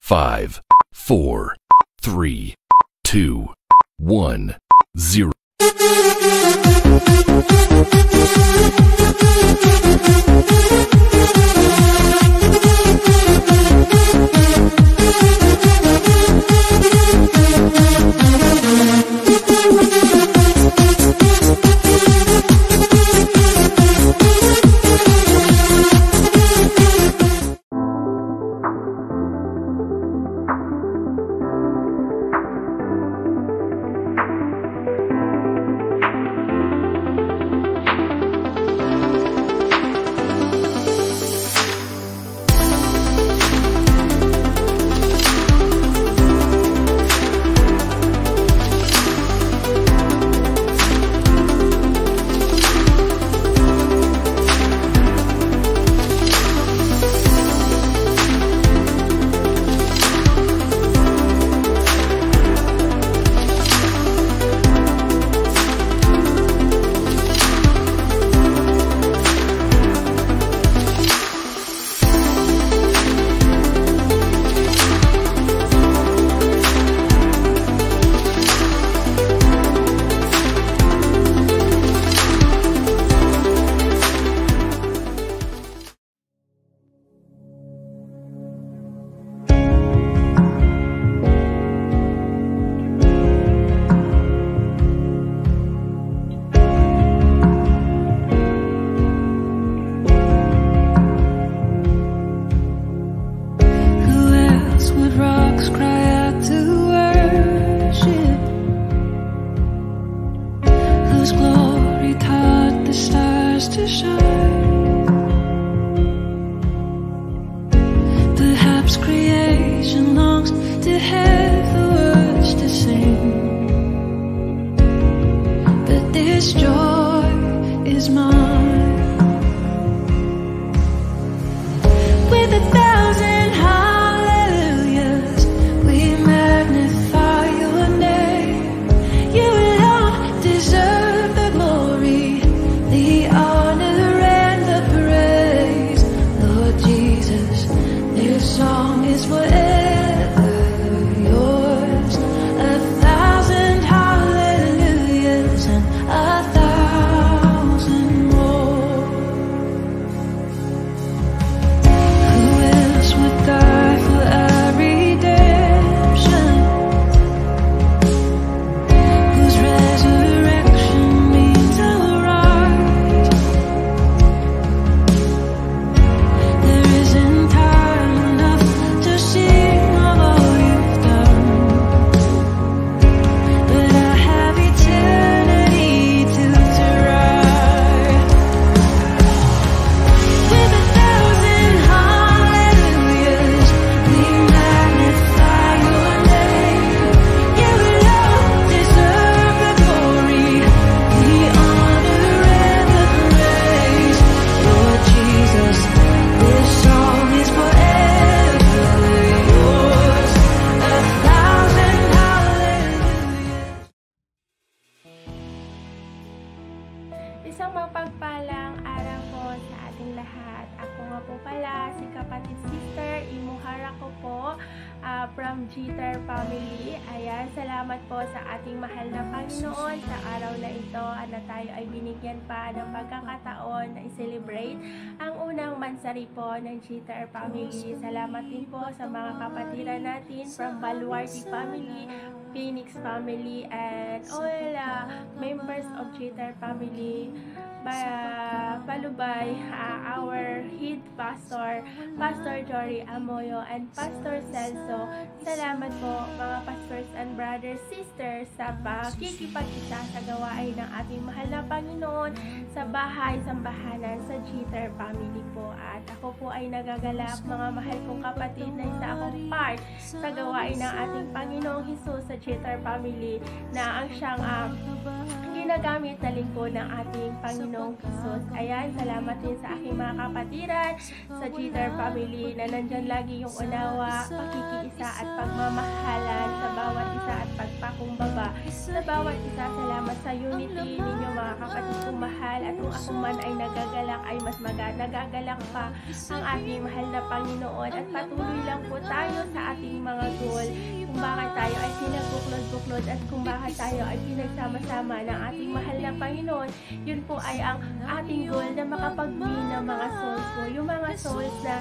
5, 4, 3, 2, 1, 0. Isang mapagpalang araw po sa ating lahat. Ako nga po pala si kapatid sister Imuhara ko po from Jeter Family. Ayan, salamat po sa ating mahal na Panginoon sa araw na ito na tayo ay binigyan pa ng pagkakataon na i-celebrate ang unang mansari po ng Jeter Family. Salamat din po sa mga kapatiran natin from Baluarte Family, Phoenix Family, and all members of Jeter Family. Palubay, our head pastor, Pastor Jory Amoyo and Pastor Celso. Salamat po mga pastors and brothers, sisters sa pakikipag-isa sa gawain ng ating mahal na Panginoon sa bahay, sambahanan sa Jeter Family po. At ako po ay nagagalak mga mahal kong kapatid na isa akong part sa gawain ng ating Panginoong Hesus sa Jeter Family na ang siyang ginagamit na lingkod ng ating Panginoong Hesus. Ayan, salamat din sa aking mga kapatiran sa Jeter Family na nandyan lagi yung unawa, pakikiisa at pagmamahalan sa bawat isa at pagpakumbaba sa bawat isa. Salamat sa unity ninyo mga kapatid kong mahal. At kung ako man ay nagagalak, ay mas nagagalak pa ang ating mahal na Panginoon. At patuloy lang po tayo sa ating mga goal, kung bakit tayo ay pinagbuklod-buklod at kung bakit tayo ay pinagsama-sama ng ating mahal na Panginoon. Yun po ay ang ating goal na makapag-win ng mga souls po. Yung mga souls na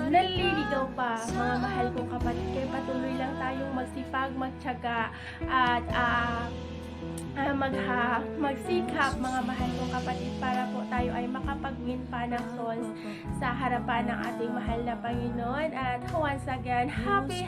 naliligaw pa, mga mahal kong kapatid. Kaya patuloy lang tayong magsipag, magtiyaga at magsikap mga mahal kong kapatid para po tayo ay makapag-win pa ng souls sa harapan ng ating mahal na Panginoon. At once again, happy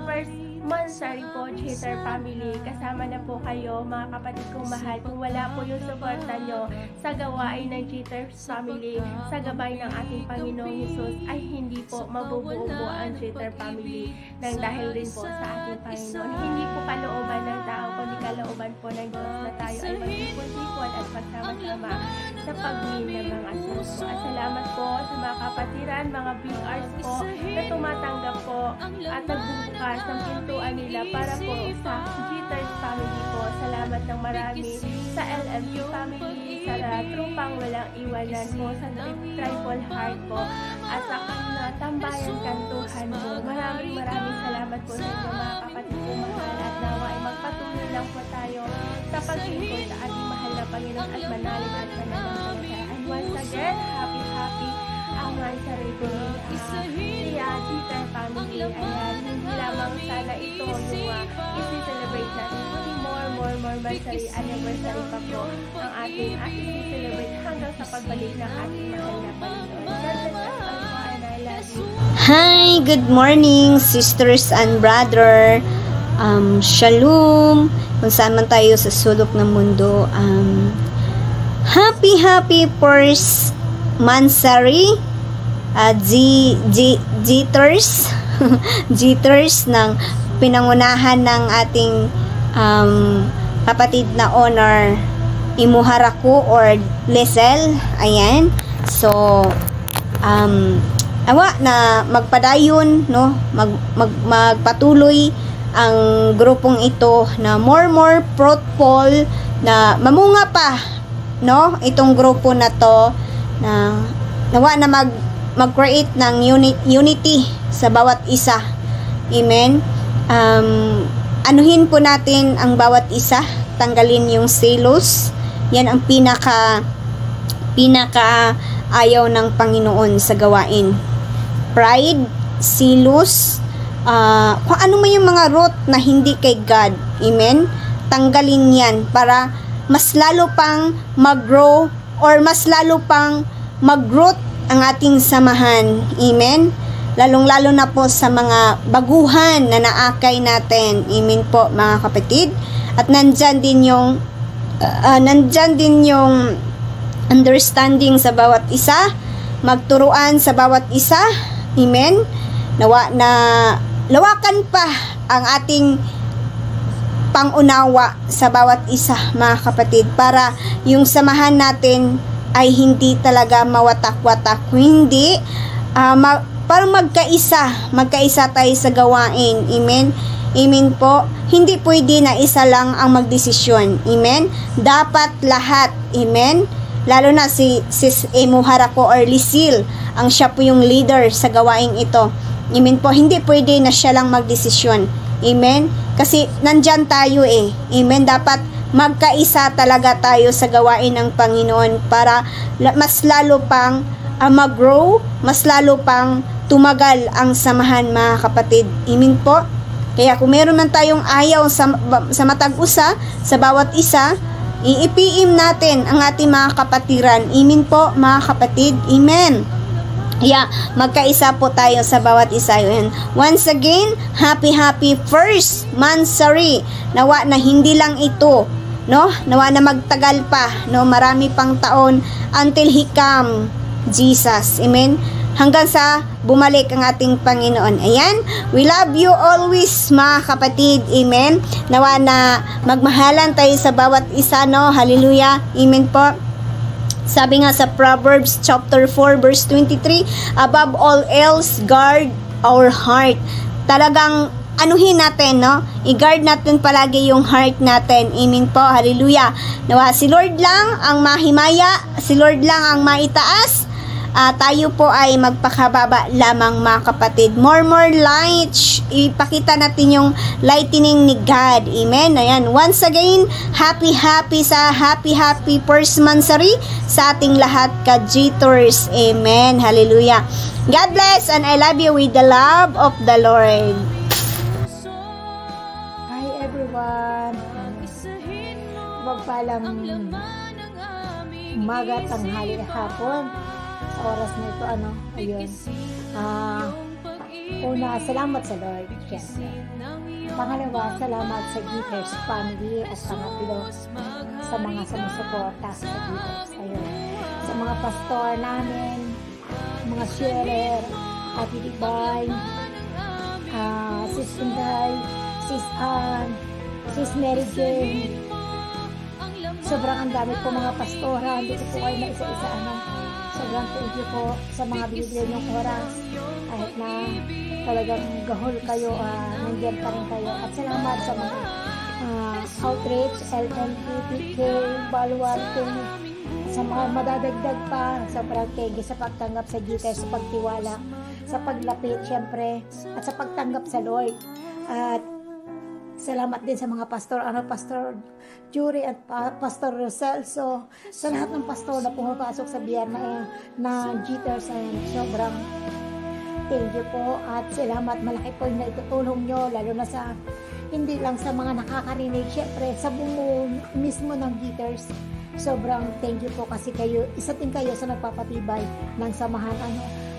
first Mansari po, Cheater Family. Kasama na po kayo mga kapatid kong mahal. Kung wala po yung suporta nyo sa gawain ng Cheater Family, sa gabay ng ating Panginoong Jesus, ay hindi po mabubuo po ang Cheater Family nang dahil rin po sa ating Panginoon. Hindi po kalooban ng tao, kundi kalooban po ng Diyos na tayo ay magtipon-tipon at magsama-sama sa pag-win ng mga souls po. At salamat po sa mga kapatiran, mga BRs po na tumatanggap po at nagbubukas ng pintuan nila para po sa Cheaters Family po. Salamat ng marami sa LMQ Family, sa Trupang Walang Iwanan po, sa Triple Heart po, at sa Tambayan Kantuhan po. Maraming salamat po sa inyo mga kapatid ko mahal, at nawa ay magpatuloy lang po tayo sa paglingkod sa ating mahal na Panginoon at manalig at pananampalataya. And once again, happy ang Mansari ko siya Cheater Family. Ayan, hindi lamang sana ito yung isi-celebrate natin, kundi more Mansari anniversary pa po ang ating isi-celebrate hanggang sa pagbalik ng ating mahal na Panginoon. God bless us all po, and I love you. Hi, good morning sisters and brother. Shalom kung saan man tayo sa sulok ng mundo. Happy first Mansari Jitters ng pinangunahan ng ating kapatid na honor Imuharaku or Lesel. Ayan, so awa na magpadayon, no, magpatuloy ang grupong ito na more fruitful, na mamunga pa, no, itong grupo na to, na nawa na mag-create ng unity sa bawat isa. Amen. Anuhin po natin ang bawat isa, tanggalin yung selos. Yan ang pinaka ayaw ng Panginoon sa gawain. Pride, selos, kung ano man yung mga root na hindi kay God. Amen. Tanggalin yan para mas lalo pang mag-grow or mas lalo pang mag-root ang ating samahan. Amen. Lalong-lalo na po sa mga baguhan na naakay natin. Amen po mga kapatid. At nandyan din yung understanding sa bawat isa, magturuan sa bawat isa. Amen. Nawa na lawakan pa ang ating pangunawa sa bawat isa mga kapatid, para yung samahan natin ay hindi talaga mawatak-watak, hindi para magkaisa tayo sa gawain. Amen. Amen po. Hindi pwede na isa lang ang magdesisyon. Amen. Dapat lahat. Amen. Lalo na si Imuharaku or Lisil, ang siya po yung leader sa gawain ito. Amen po. Hindi pwede na siya lang magdesisyon. Amen. Kasi nandyan tayo eh. Amen. Dapat magkaisa talaga tayo sa gawain ng Panginoon para mas lalo pang mag-grow, mas lalo pang tumagal ang samahan mga kapatid. Amen po. Kaya kung meron man tayong ayaw sa matag-usa, sa bawat isa, iipiim natin ang ating mga kapatiran. Amen po mga kapatid. Amen. Yeah, magkaisa po tayo sa bawat isa. And once again, happy first Mansari. Nawa na hindi lang ito, no? Nawa na magtagal pa, no? Marami pang taon until He come, Jesus. Amen. Hanggang sa bumalik ang ating Panginoon. Ayan. We love you always mga kapatid. Amen. Nawa na magmahalan tayo sa bawat isa, no? Hallelujah. Amen po. Sabi nga sa Proverbs chapter 4 verse 23, above all else, guard our heart. Talagang anuhin natin, no? I-guard natin palagi yung heart natin. Amen po. Hallelujah. Nawa, si Lord lang ang mahimaya, si Lord lang ang maitaas. Tayo po ay magpakababa lamang, mga kapatid. More light. Ipakita natin yung lightning ni God. Amen. Ayan. Once again, happy first mansari sa ating lahat ka-Jitors. Amen. Hallelujah. God bless and I love you with the love of the Lord. Hi everyone. Magpalang umaga, tanghali, hapon. Sa oras na ito, ayun. Una, salamat sa Lord, syempre. Pangalawa, salamat sa Gitters family at pangatlo sa mga sumusuporta sa Gitters. Ayun. Sa mga pastor namin, mga sharer, Ate Divine, Sis Inday, Sis Ann, Sis Mary Jane. Sobrang ang dami po mga pastora, hindi ko po kayo na isa-isa sobrang thank you po sa mga binibigay niyong oras kahit na talagang gahol kayo, nandiyan pa rin kayo, at salamat sa mga outreach, LMPPK, Baluarte, sa mga madadagdag pa. Sobrang thank you sa pagtanggap sa Gitters, sa pagtiwala, sa paglapit syempre, at sa pagtanggap sa Lord. At salamat din sa mga pastor, Pastor Jury at Pastor Celso, sa lahat ng pastor na pumapasok sa biyerna na Gitters. Sobrang thank you po at salamat. Malaki po yung naitutulong nyo, lalo na sa hindi lang sa mga nakakarinig, syempre sa bumuo mismo ng Gitters. Sobrang thank you po kasi kayo, isa din kayo sa nagpapatibay ng samahan.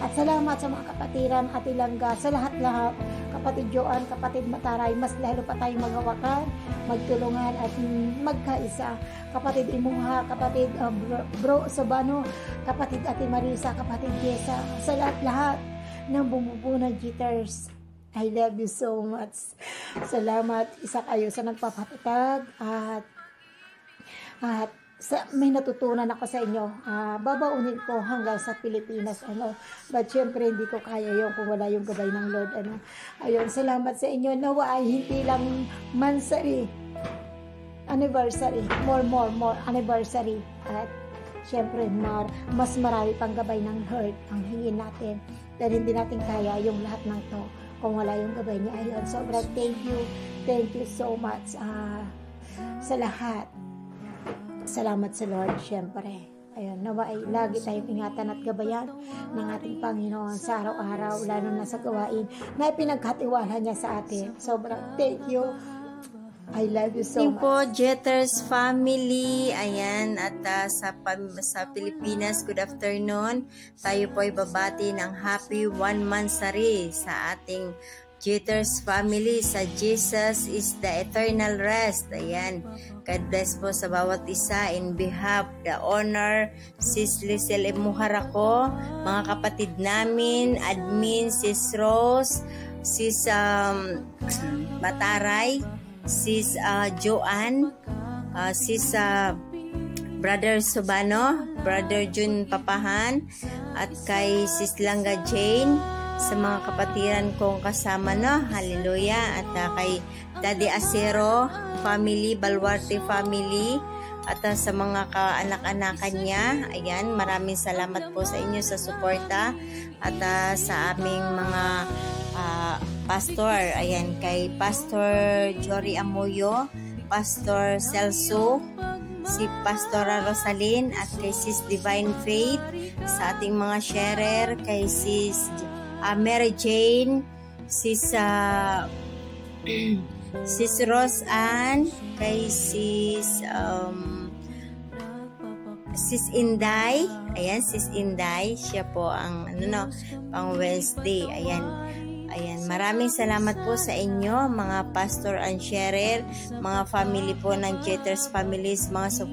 At salamat sa mga kapatiran at Ilangga, sa lahat-lahat, kapatid Joan, kapatid Mataray, mas lalo pa tayong magawakan, magtulungan at magkaisa. Kapatid Imuha, kapatid Bro Sobano, kapatid Ate Marisa, kapatid Jessa, sa lahat-lahat ng bumubuo ng Gitters. I love you so much. Salamat, isa kayo sa nagpapatatag at may natutunan ako sa inyo. Babaunin ko hanggang sa Pilipinas. But syempre hindi ko kaya yun kung wala yung gabay ng Lord. Ayun, salamat sa inyo. Nawa ay hindi lang anniversary. More anniversary. At syempre mas marami pang gabay ng Lord ang hingin natin. Dahil hindi natin kaya yung lahat ng to kung wala yung gabay niya. Ayun, sobrang thank you so much sa lahat. Salamat sa Lord, syempre. Ayun, nawa ay lagi tayong ingatan at gabayan ng ating Panginoon sa araw-araw, lalo na sa gawain na ipinaghatiwala niya sa atin. Sobrang thank you. I love you so much. Po, Gitters family, ayan, at sa Pilipinas, good afternoon. Tayo po ay babati ng happy 1 mansari sa ating Gitters family, sa Jesus is the eternal rest. Ayan, God bless po sa bawat isa. In behalf, the honor, Sis Lisel Emuharako, mga kapatid namin, admin, Sis Rose, Sis Mataray, Sis Joanne, Sis Brother Sobano, Brother Jun Papahan, at kay Sis Langga Jane, sa mga kapatiran kong kasama, hallelujah, at kay Daddy Acero family, Baluarte family, at sa mga kaanak-anakan niya. Ayan, maraming salamat po sa inyo sa suporta at sa aming mga pastor. Ayan, kay Pastor Jory Amoyo, Pastor Celso, si Pastora Rosalyn, at kay Sis Divine Faith, sa ating mga sharer, kay Sis Mary Jane, Sis Rose Ann, kay Sis Inday. Ayan, Sis Inday, siya po ang pang Wednesday. Ayan, maraming salamat po sa inyo, mga pastor and sharer, mga family po ng Gitters families, mga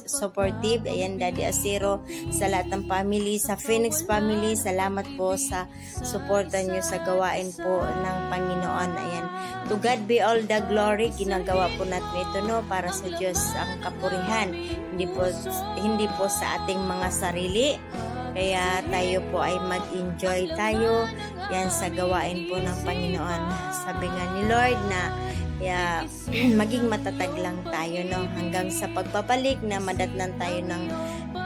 supportive. Ayan, Daddy Acero, sa lahat ng family, sa Phoenix family, salamat po sa suporta nyo sa gawain po ng Panginoon. Ayan, to God be all the glory. Ginagawa po natin ito para sa Diyos ang kapurihan, hindi po sa ating mga sarili. Kaya tayo po ay mag-enjoy tayo yan sa gawain po ng Panginoon. Sabi nga ni Lord na maging matatag lang tayo, no? Hanggang sa pagbabalik na madatnan tayo ng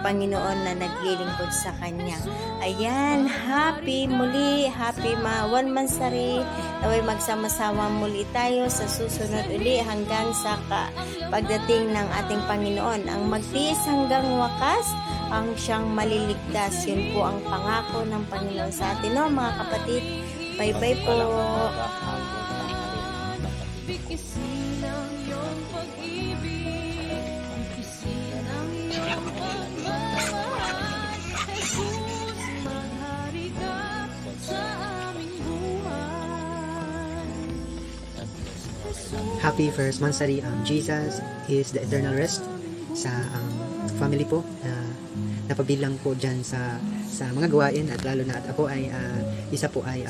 Panginoon na naglilingkod sa Kanya. Ayan, happy One Mansari. Naway magsama-sama muli tayo sa susunod uli hanggang sa pagdating ng ating Panginoon. Ang magtiis hanggang wakas, ang siyang maliligtas. Yun po ang pangako ng Panginoon sa atin, no, mga kapatid. Bye-bye po. Happy first Mansari. Jesus is the eternal rest sa family po. Napabilang po dyan sa mga gawain, at lalo na at ako ay isa po ay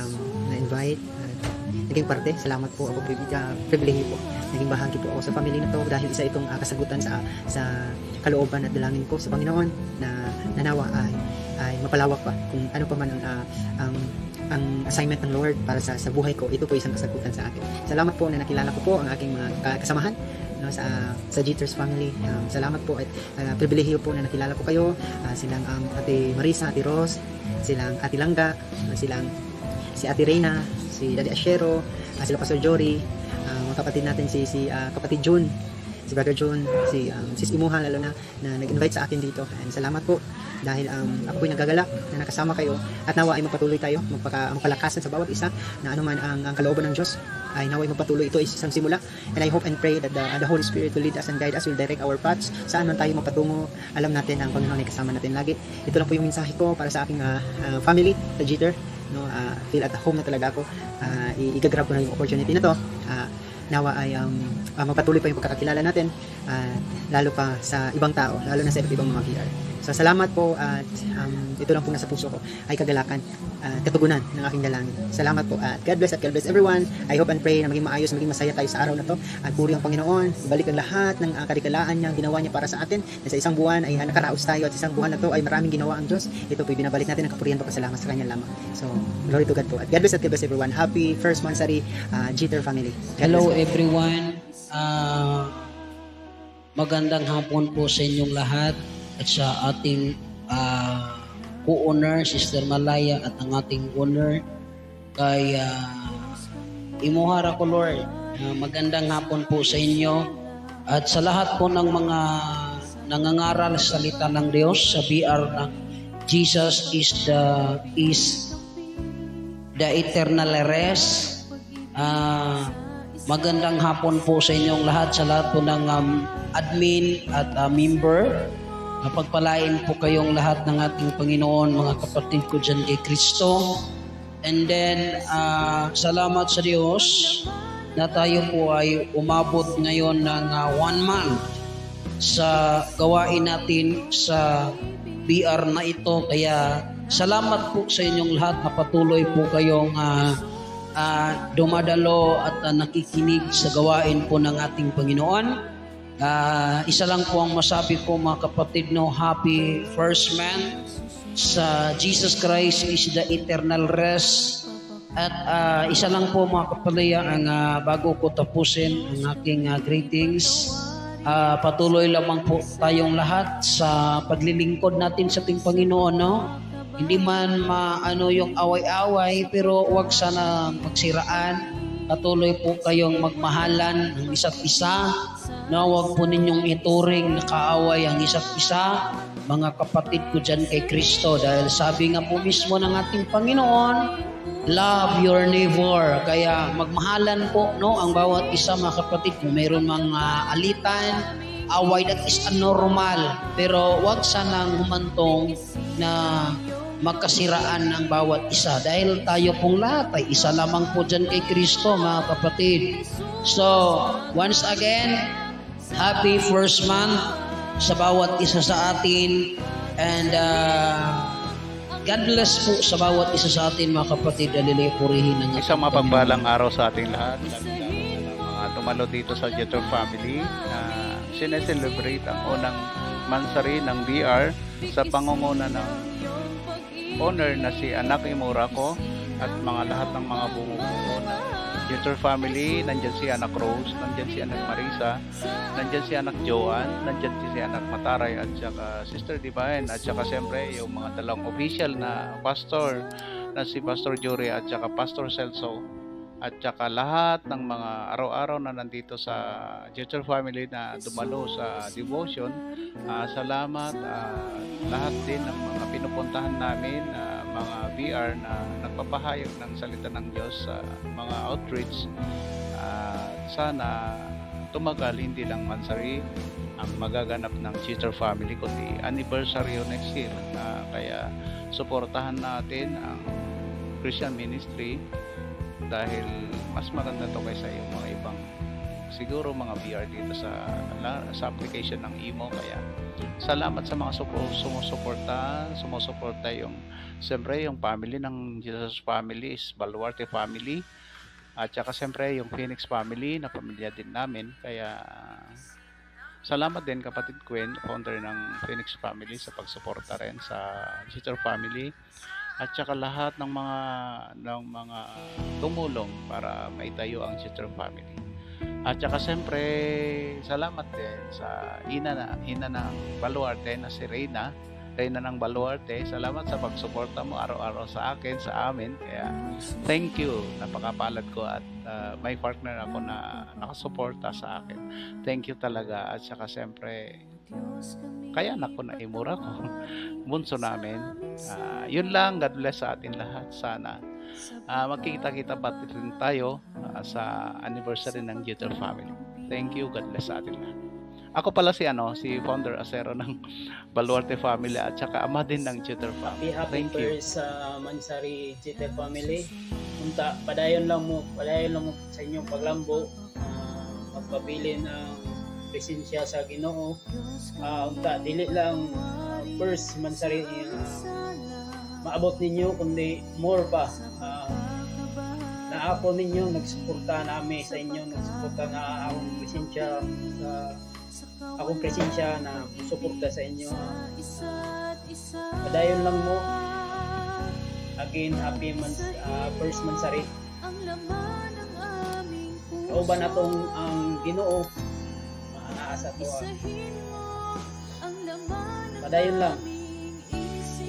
na-invite, naging parte. Salamat po, ako privilege po, naging bahagi po ako sa family na to dahil isa itong kasagutan sa kalooban at dalangin ko sa Panginoon na nanawa ay mapalawak pa kung ano pa man ang assignment ng Lord para sa buhay ko. Ito po isang kasagutan sa akin. Salamat po na nakilala ko po ang aking mga kasamahan, no, sa Jitters family. Salamat po at pribilehiyo po na nakilala ko kayo. Silang Ate Marisa, Ate Rose, silang Ate Langga, si Ate Reyna, si Daddy Ashero, sila Pastor Jory, mga kapatid natin si kapatid June, si Brother June, si Sis Imuha lalo na nag-invite sa akin dito. And salamat po dahil ako po'y nagagalak na nakasama kayo, at nawa ay magpatuloy tayo magpalakasan sa bawat isa na anuman ang kalooban ng Diyos ay nawa ay magpatuloy. Ito ay isang simula, and I hope and pray that the Holy Spirit will lead us and guide us, will direct our paths. Saan man tayo mapatungo, alam natin ang Panginoon ay kasama natin lagi. Ito lang po yung mensahe ko para sa aking family, the Jitter, no. Feel at home na talaga ako. I-grab ko na yung opportunity na to. Nawa ay magpatuloy pa yung pagkakakilala natin, lalo pa sa ibang tao, lalo na sa ibang mga VR. So salamat po, at ito lang po nasa puso ko ay kagalakan, katugunan ng aking dalangin. Salamat po, at God bless everyone. I hope and pray na maging maayos, maging masaya tayo sa araw na to, at puri ang Panginoon, balik ang lahat ng karikalaan niya, ginawa niya para sa atin, na sa isang buwan ay nakaraos tayo, at isang buwan na to ay maraming ginawa ang Diyos. Ito po binabalik natin ang kapurihan, pagkasalamat sa Kanya lamang. So glory to God po, at God bless everyone. Happy first Mansari Jitter family. Hello everyone, magandang hapon po sa inyong lahat, at sa ating co-owner Sister Malaya, at ang ating owner kay Imuhara ko, Lord. Magandang hapon po sa inyo, at sa lahat po ng mga nangangaral sa salita ng Diyos sa BR na Jesus is the eternal rest. Magandang hapon po sa inyong lahat, sa lahat po ng admin at member. Napagpalain po kayong lahat ng ating Panginoon, mga kapatid ko dyan kay Kristo. And then, salamat sa Diyos na tayo po ay umabot ngayon ng 1 month sa gawain natin sa BR na ito. Kaya salamat po sa inyong lahat na patuloy po kayong dumadalo at nakikinig sa gawain po ng ating Panginoon. Isa lang po ang masabi ko, mga kapatid, no, happy first man sa Jesus Christ is the eternal rest. At isa lang po, mga kapalaya, ang bago ko tapusin ang aking greetings, patuloy lamang po tayong lahat sa paglilingkod natin sa ating Panginoon, no? Hindi man maano yung away-away, pero wag sana magsiraan. Patuloy po kayong magmahalan ng isa't isa, na wag po ninyong ituring na kaaway ang isa't isa, mga kapatid ko dyan kay Kristo. Dahil sabi nga po mismo ng ating Panginoon, love your neighbor. Kaya magmahalan po, no, ang bawat isa, mga kapatid. Kung mayroon mga alitan, away, that is anormal. Pero wag sanang humantong na magkasiraan ng bawat isa, dahil tayo pong lahat ay isa lamang po dyan kay Kristo, mga kapatid. So, once again, happy first month sa bawat isa sa atin, and God bless po sa bawat isa sa atin, mga kapatid. Dalili purihin ng isang mapagpalang araw sa ating lahat, mga tumalo dito sa Jitter family na sineselebrate ang unang Mansari ng BR sa pangunguna ng owner na si Anak Imura ko at mga lahat ng mga bumubuo ng Jeter family. Nandyan si Anak Rose, nandyan si Anak Marisa, nandyan si Anak Joan, nandyan si Anak Mataray at saka Sister Divine, at saka siyempre yung mga dalawang official na pastor na si Pastor Jory at saka Pastor Celso, at saka lahat ng mga araw-araw na nandito sa Jeter family na dumalo sa devotion. Salamat. Lahat din ng mga pinupuntahan namin, mga VR na nagpapahayag ng salita ng Diyos sa mga outreach. Sana tumagal, hindi lang Mansari ang magaganap ng Jeter family, kundi anniversary next year. Kaya suportahan natin ang Christian ministry dahil mas maganda to kaysa yung mga ibang siguro mga VR dito sa application ng Imo. Kaya salamat sa mga sumusuporta yung siyempre yung family ng Jesus family is Baluarte family, at saka siyempre yung Phoenix family na pamilya din namin. Kaya salamat din kapatid Gwen, founder ng Phoenix family, sa pagsuporta rin sa Jeter family, at saka lahat ng mga tumulong para maitayo ang Jeter family. At saka siyempre salamat din sa ina ng Baluarte na si Reyna ng Baluarte. Salamat sa pagsuporta mo araw-araw sa akin, sa amin. Kaya thank you, napakapalad ko at may partner ako na nakasuporta sa akin. Thank you talaga. At saka siyempre kaya anak ko na Imura ko, bunso namin. Yun lang. God bless sa atin lahat. Sana magkikita-kita pa rin tayo sa anniversary ng Jeter family. Thank you. God bless sa atin lahat. Ako pala si founder Acero ng Baluarte family at saka ama din ng Jeter family. Happy first Mansari Jeter family. Unta padayon lang mo sa inyong paglambo, magpabili ng presensya sa Ginoo. Unta dili lang first Mansari maabot ninyo, kundi more pa. Na ako ninyo nagsuporta namin sa inyo, nagsuporta na akong presensya na suporta sa inyo. Padayon lang mo. Again, happy first Mansari. Kauban natong ang Ginoo, maanaasa to. Padayon lang.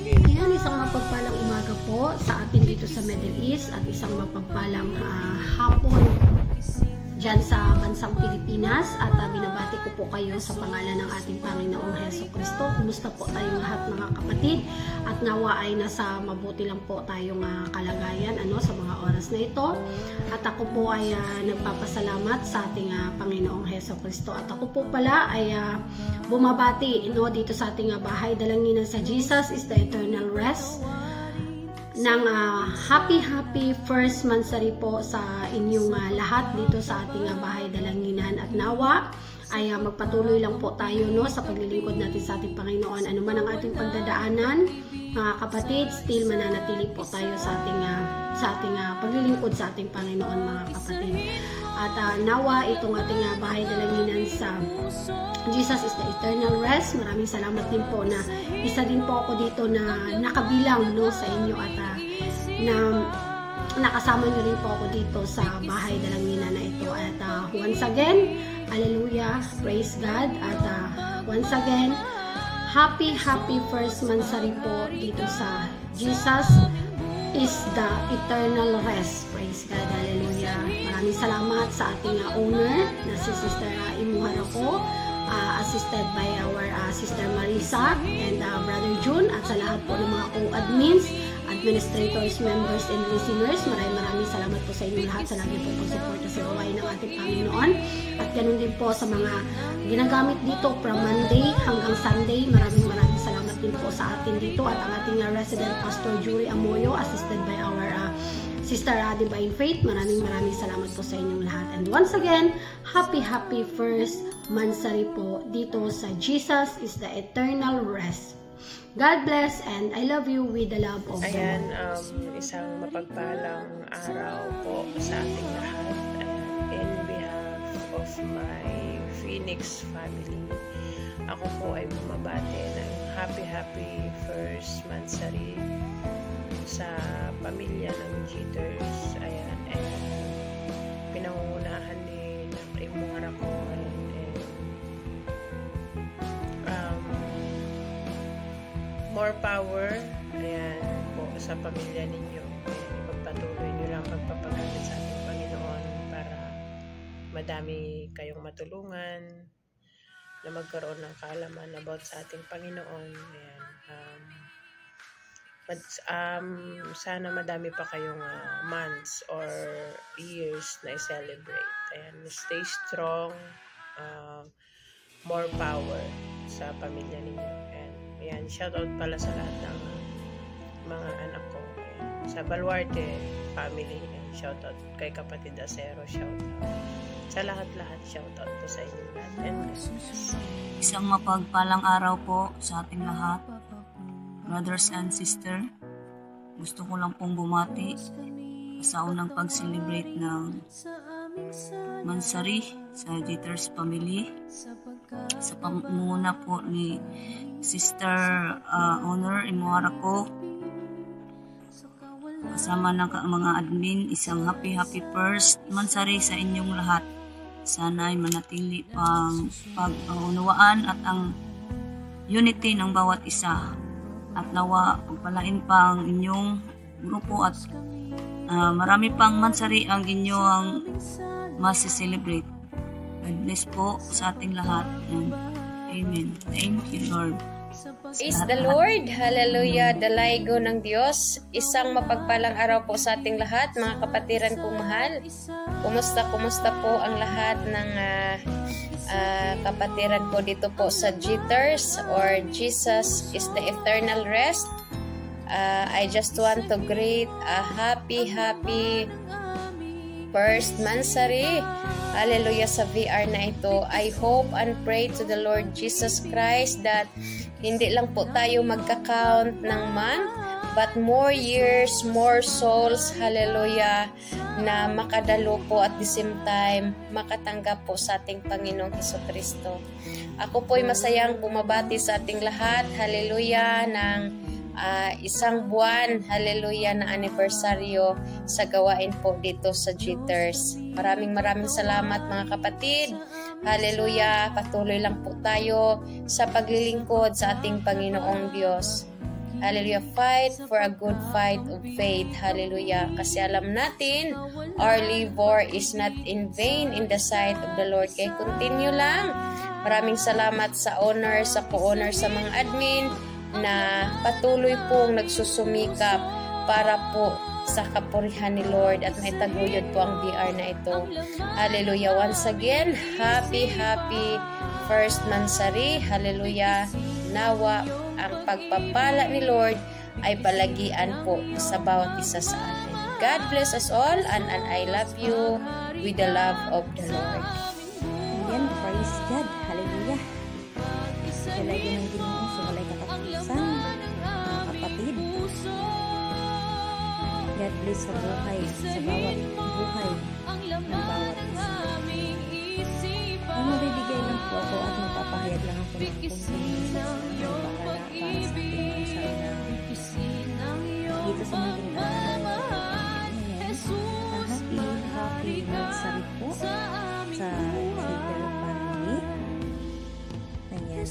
Ayan, isang mapagpalang umaga po sa atin dito sa Middle East at isang mapagpalang hapon dyan sa bansang Pilipinas, at binabati ko po kayo sa pangalan ng ating Panginoong Heso Kristo. Kumusta po tayong lahat mga kapatid, at nawa ay nasa mabuti lang po tayong kalagayan sa mga oras na ito. At ako po ay nagpapasalamat sa ating Panginoong Heso Kristo, at ako po pala ay bumabati dito sa ating bahay dalanginan sa Jesus is the Eternal Rest ng happy first Mansari po sa inyong lahat dito sa ating bahay dalanginan, at nawa ay magpatuloy lang po tayo sa paglilingkod natin sa ating Panginoon. Ano man ang ating pagdadaanan mga kapatid, still mananatili po tayo sa ating paglilingkod sa ating Panginoon mga kapatid. At nawa itong ating bahay dalanginan sa Jesus is the Eternal Rest. Maraming salamat din po na isa din po ako dito na nakabilang sa inyo, at na nakasama nyo rin po ako dito sa bahay dalanginan na ito. At once again, hallelujah, praise God, at once again, happy first Mansari po dito sa Jesus is the Eternal Rest. Praise God, hallelujah. Maraming salamat sa ating owner na si Sister Imuhara ko, assisted by our Sister Marisa and Brother June, at sa lahat po ng mga co-admins, administrators, members, and listeners. Maraming salamat po sa inyo lahat sa lagi po pagsuporta sa gawain ng ating Panginoon. At ganun din po sa mga ginagamit dito from Monday hanggang Sunday. Maraming salamat din po sa atin dito, at ang ating resident Pastor Jory Amoyo, assisted by our Sister Divine Faith. Maraming salamat po sa inyong lahat. And once again, happy first Mansari po dito sa Jesus is the Eternal Rest. God bless, and I love you with the love of the Lord. Isang mapagpalang araw po sa ating lahat. In behalf of my Phoenix family. Ako po ay bumabati ng happy first mansari sa pamilya ng Jitters. Ayan, and pinangungunahan ni na Primo Harako and more power, ayan po sa pamilya ninyo. Pagpatuloy nyo lang pagpapagamit sa ating Panginoon para madami kayong matulungan na magkaroon ng kaalaman about sa ating Panginoon. Ayan. Sana madami pa kayong months or years na i-celebrate. Ayan, stay strong, more power sa pamilya ninyo. Ayan, shoutout pala sa lahat ng mga anak ko. Ayan, sa Baluarte family, ayan, shoutout kay kapatid Acero, shoutout. Sa lahat-lahat, shoutout po sa inyo lahat. And isang mapagpalang araw po sa ating lahat, brothers and sister. Gusto ko lang pong bumati sa unang pag-celebrate ng Mansari sa Jitters family sa pamumuno po ni Sister Honor Imuharako, kasama ng mga admin. Isang happy first Mansari sa inyong lahat. Sana ay manatili pang pag-unawaan at ang unity ng bawat isa, at nawa pagpalain pang inyong grupo at marami pang mansari ang inyong mas-celebrate. God bless po sa ating lahat. Amen. Thank you, Lord. Praise the Lord. Hallelujah. Dalaygo ng Diyos. Isang mapagpalang araw po sa ating lahat, mga kapatiran kong mahal. Kumusta po ang lahat ng kapatiran po dito po sa Jitters or Jesus is the Eternal Rest. I just want to greet a happy first Mansari. Hallelujah sa VR na ito. I hope and pray to the Lord Jesus Christ that hindi lang po tayo magka-count ng month, but more years, more souls, hallelujah, na makadalo po at the same time makatanggap po sa ating Panginoong Hesukristo. Ako po'y masayang bumabati sa ating lahat, hallelujah, ng isang buwan, hallelujah, na anibersaryo sa gawain po dito sa Jitters. Maraming salamat mga kapatid. Hallelujah, patuloy lang po tayo sa paglilingkod sa ating Panginoong Diyos. Hallelujah, fight for a good fight of faith. Hallelujah, kasi alam natin, our labor is not in vain in the sight of the Lord. Kaya continue lang. Maraming salamat sa owner, sa co-owner, sa mga admin na patuloy pong nagsusumikap para po sa kapurihan ni Lord at may taguyod po ang VR na ito. Hallelujah. Once again, happy first Mansari. Hallelujah. Nawa ang pagpapala ni Lord ay palagian po sa bawat isa sa atin. God bless us all and I love you with the love of the Lord. Ayan, praise God. Hallelujah. Dalay ng Ginoo sa walay katapusan, mga kapatid. God bless sa buhay, sa bawat buhay ng bawat isa. Magbibigay lang po ako at magpapahayag lang ako ng kung sa bahala para sa ating mansari na dito sa muling happy mansari po sa Jitter family. Ayan,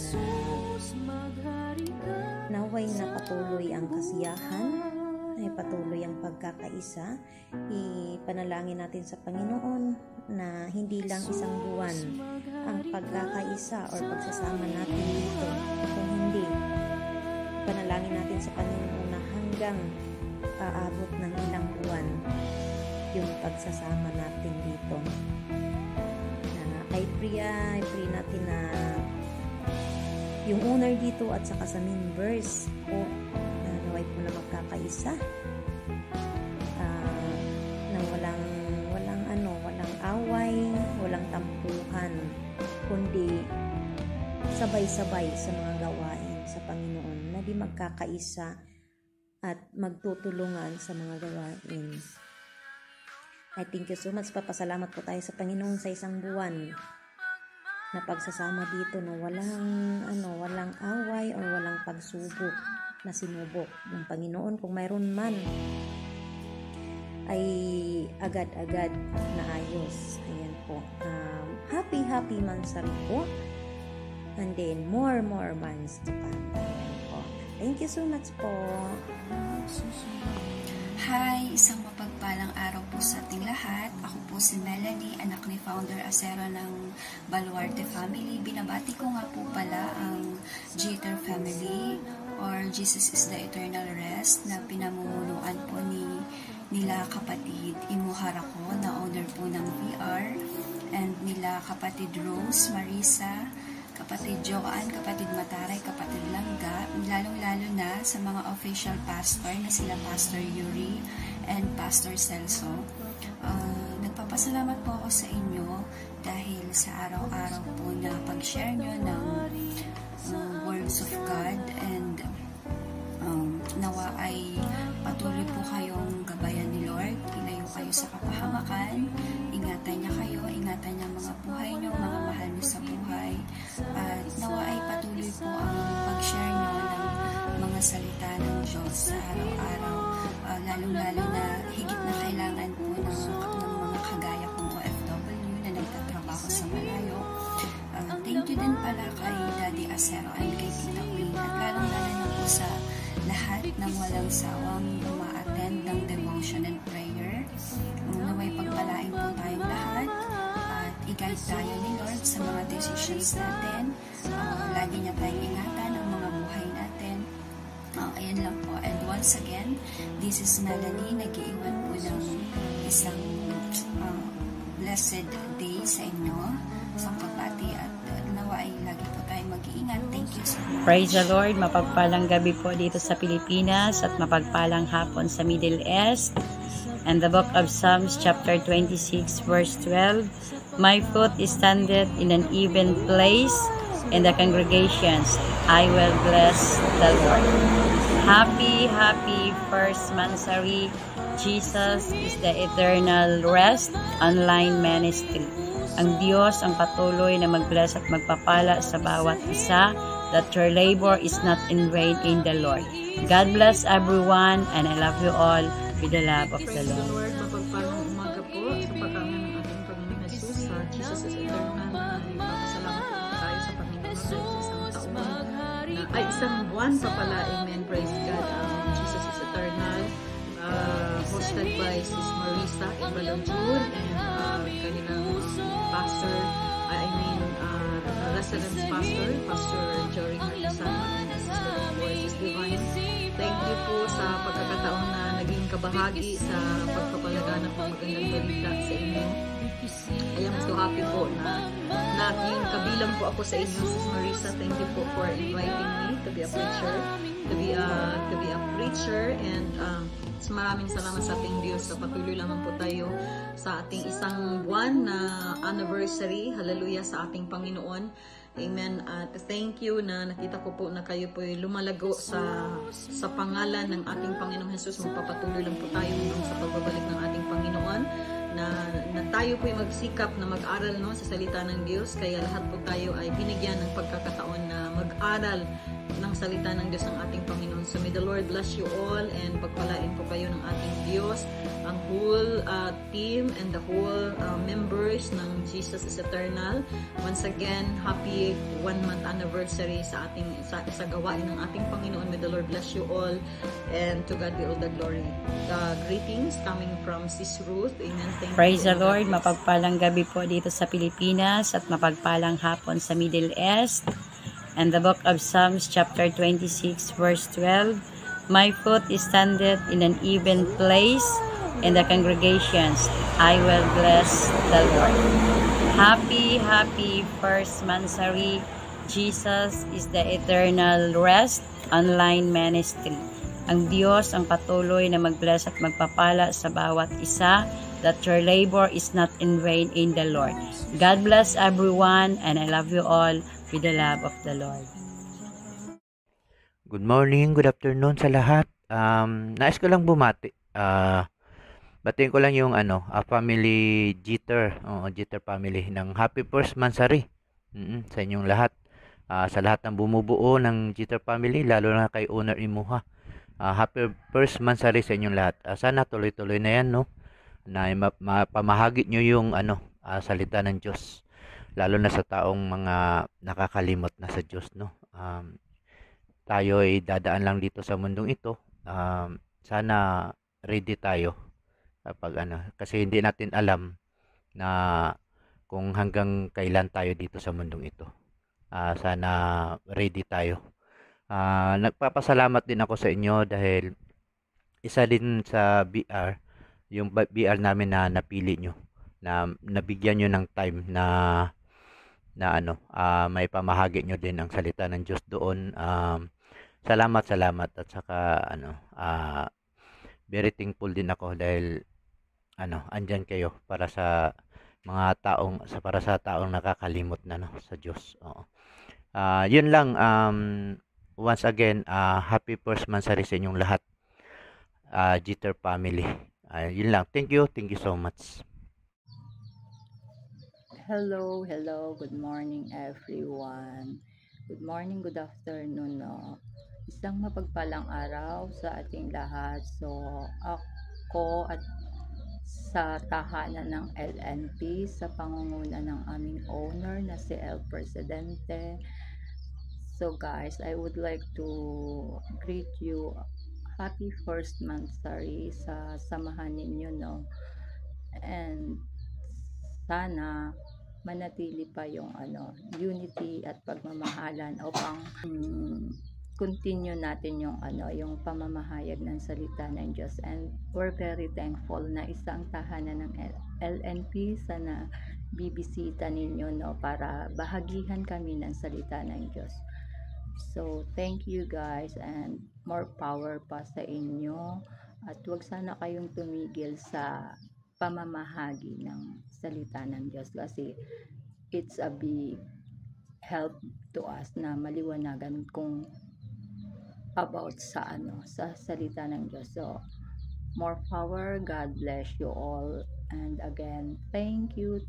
naway na patuloy ang kasiyahan, ay patuloy ang pagkakaisa. Ipanalangin natin sa Panginoon na hindi lang isang buwan ang pagkakaisa or pagsasama natin dito. Kung hindi, panalangin natin sa Panginoon na hanggang aabot ng ilang buwan yung pagsasama natin dito. I pray natin na yung owner dito at saka sa members po na naway po na magkakaisa, na walang away, walang tampuhan, kundi sabay-sabay sa mga gawain sa Panginoon, na di magkakaisa at magtutulungan sa mga gawain. I thank you so much. Papasalamat po tayo sa Panginoon sa isang buwan na pagsasama dito na walang away o walang pagsubok na sinubok ng Panginoon. Kung mayroon man ay agad-agad na ayos. Ayan po. Happy Mansari po. And then more months to come. Ayan po. Thank you so much po. Hi, isang mapagpalang araw po sa ating lahat. Ako po si Melanie, anak ni Founder Acero ng Baluarte Family. Binabati ko nga po pala ang Jeter Family or Jesus is the Eternal Rest na pinamumunuan po nila kapatid Imuharako na owner po ng VR, and nila kapatid Rose, Marisa, kapatid Joanne, kapatid Mataray, kapatid Langga, lalong-lalo na sa mga official pastor na sila Pastor Yuri and Pastor Celso. Nagpapasalamat po ako sa inyo dahil sa araw-araw po na pag-share nyo ng words of God, and nawa ay patuloy po kayong gabayan ni Lord, ilayo kayo sa kapahamakan, ingatan niya kayo, ingatan niya mga buhay niyo, mga mahal niyo sa buhay, at nawa ay patuloy po ang pag-share niyo ng mga salita ng Diyos sa araw-araw, lalong-lalo na higit na kailangan po ng mga kagaya kong OFW na nagtatrabaho sa malayo. Thank you din pala kay Daddy Acero and kay Tita Queen, at lalong-lalo na po sa lahat ng walang sawang uma-attend ng devotion and prayer. Naway pagpalain po tayong lahat at i-guide tayo ni Lord sa mga decisions natin. Lagi niya tayong ingatan ang mga buhay natin. Ayan lang po. And once again, this is Melanie, nag-iwan po ng isang blessed day sa inyo, sa pagbati, at nawa ay lagi po tayong mag-iingat. Thank you so much. Praise the Lord. Mapagpalang gabi po dito sa Pilipinas at mapagpalang hapon sa Middle East. And the book of Psalms chapter 26 verse 12, my foot is standeth in an even place, in the congregations I will bless the Lord. Happy first Mansari. Jesus is the Eternal Rest online ministry. Ang Diyos ang patuloy na mag-bless at magpapala sa bawat isa, that your labor is not in vain in the Lord. God bless everyone, and I love you all with the love of the Lord. Mapagpalang umaga po sa pagkaman ng ating Panginoon Jesus. Jesus is eternal. Nagpapasalamat po tayo sa Panginoon sa isang taon na isang buwan pa pala. Amen. Praise God. Jesus is eternal. Hosted by Sis Marisa and Brother June and kanilang pastor, residence pastor, Pastor Jory Marisa and Sister Sis Divine. Thank you po sa pagkakataon na naging kabahagi sa pagpapalaganap ng magandang balita sa inyo. I am so happy po na naging kabilang po ako sa inyo, Sis Marisa. Thank you po for inviting me to be a preacher, to be a preacher, and maraming salamat sa ating Diyos. So, patuloy lamang po tayo sa ating isang buwan na anniversary. Hallelujah sa ating Panginoon. Amen. At thank you na nakita ko po na kayo po lumalago sa pangalan ng ating Panginoong Jesus. Magpapatuloy lang po tayo sa pagbabalik ng ating Panginoon. Na tayo po magsikap na mag-aral sa salita ng Diyos. Kaya lahat po tayo ay binigyan ng pagkakataon na mag-aral ng salita ng Diyos ng ating Panginoon. So may the Lord bless you all, and pagpalain po kayo ng ating Diyos, ang whole team and the whole members ng Jesus is Eternal. Once again, happy 1-month anniversary sa gawain ng ating Panginoon. May the Lord bless you all, and to God be all the glory. Greetings coming from Sis Ruth. Amen. Thank Praise you. the Lord. Mapagpalang gabi po dito sa Pilipinas at mapagpalang hapon sa Middle East. And the book of Psalms chapter 26 verse 12, my foot is standeth in an even place, in the congregations I will bless the Lord. Happy first Mansari. Jesus is the Eternal Rest online ministry. Ang Diyos ang patuloy na mag-bless at magpapala sa bawat isa, that your labor is not in vain in the Lord. God bless everyone, and I love you all with the love of the Lord. Good morning, good afternoon sa lahat. Nais ko lang bumati. Batiin ko lang yung family Jeter, Jeter family ng Happy First Mansari. Sa inyong lahat. Sa lahat ng bumubuo ng Jeter family, lalo na kay Owner Imuha. Happy first mansari sa inyong lahat. Sana tuloy-tuloy na yan, no? Na mapamahagi nyo yung salita ng Diyos. Lalo na sa taong mga nakakalimot na sa Diyos, no? Tayo ay dadaan lang dito sa mundong ito. Sana ready tayo kapag kasi hindi natin alam na kung hanggang kailan tayo dito sa mundong ito. Sana ready tayo. Nagpapasalamat din ako sa inyo dahil isa din sa BR, yung BR namin na napili nyo, na nabigyan nyo ng time na may pamahagi nyo din ang salita ng Diyos doon. Salamat at saka very thankful din ako dahil andyan kayo para sa mga para sa taong nakakalimot na sa Diyos. Yun lang, once again, happy first mansari sa inyong lahat, Jeter family. Yun lang, thank you so much. Hello, good morning everyone. Good morning, good afternoon. Isang mapagpalang araw sa ating lahat. So, ako at sa tahanan ng LNP sa pangunguna ng aming owner na si El Presidente. So guys, I would like to greet you happy first mansari sa samahan ninyo, no? And sana manatili pa yung unity at pagmamahalan upang continue natin yung pamamahayag ng salita ng Diyos. And we're very thankful na isang tahanan ng LNP sana bibisita ninyo, no, para bahagihan kami ng salita ng Diyos. So thank you guys, and more power pa sa inyo, at wag sana kayong tumigil sa pamamahagi ng salita ng Diyos kasi it's a big help to us na maliwanagan kung about sa salita ng Diyos. So more power. God bless you all, and again thank you.